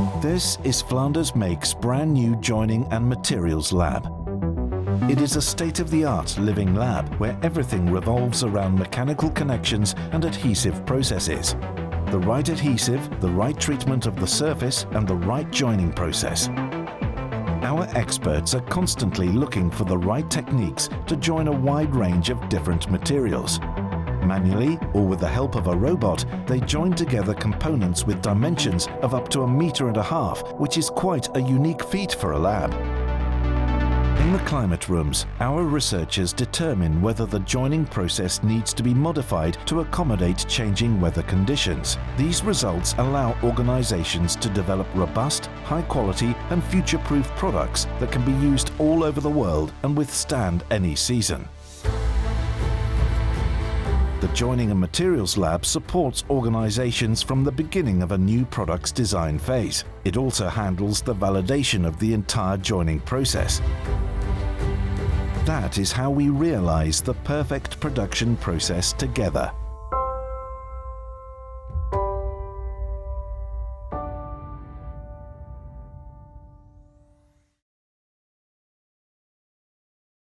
This is Flanders Make's brand new Joining and Materials Lab. It is a state-of-the-art living lab where everything revolves around mechanical connections and adhesive processes. The right adhesive, the right treatment of the surface and the right joining process. Our experts are constantly looking for the right techniques to join a wide range of different materials. Manually, or with the help of a robot, they join together components with dimensions of up to 1.5 meters, which is quite a unique feat for a lab. In the climate rooms, our researchers determine whether the joining process needs to be modified to accommodate changing weather conditions. These results allow organizations to develop robust, high-quality and future-proof products that can be used all over the world and withstand any season. The Joining and Materials Lab supports organizations from the beginning of a new product's design phase. It also handles the validation of the entire joining process. That is how we realize the perfect production process together.